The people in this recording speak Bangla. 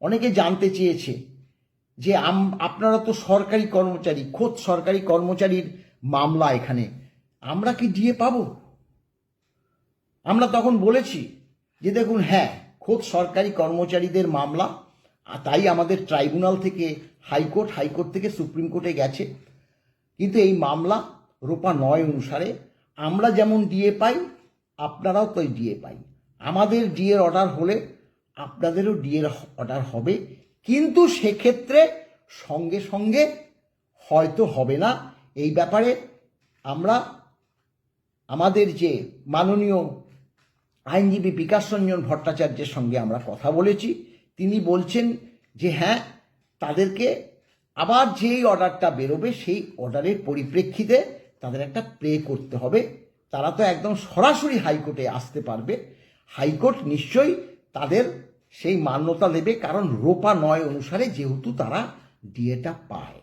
অনেকে জানতে চেয়েছে যে আপনারা তো সরকারি কর্মচারী, খোদ সরকারি কর্মচারীর মামলা, এখানে আমরা কি ডিএ পাবো? আমরা তখন বলেছি যে দেখুন, হ্যাঁ, খোদ সরকারি কর্মচারীদের মামলা, তাই আমাদের ট্রাইব্যুনাল থেকে হাইকোর্ট থেকে সুপ্রিম কোর্টে গেছে। কিন্তু এই মামলা রূপা ৯ অনুসারে আমরা যেমন ডিএ পাই, আপনারাও তো ডিএ পাই। আমাদের ডিএর অর্ডার হলে আপনাদেরও ডিএর অর্ডার হবে, কিন্তু সেক্ষেত্রে সঙ্গে সঙ্গে হয়তো হবে না। এই ব্যাপারে আমরা আমাদের যে মাননীয় আইনজীবী বিকাশ রঞ্জন ভট্টাচার্যের সঙ্গে আমরা কথা বলেছি। তিনি বলছেন যে হ্যাঁ, তাদেরকে আবার যেই অর্ডারটা বেরোবে সেই অর্ডারের পরিপ্রেক্ষিতে তাদের একটা প্লে করতে হবে। তারা তো একদম সরাসরি হাইকোর্টে আসতে পারবে, হাইকোর্ট নিশ্চয়ই তাদের সেই মান্যতা দেবে, কারণ রূপা ৯ অনুসারে যেহেতু তারা ডিএটা পায়।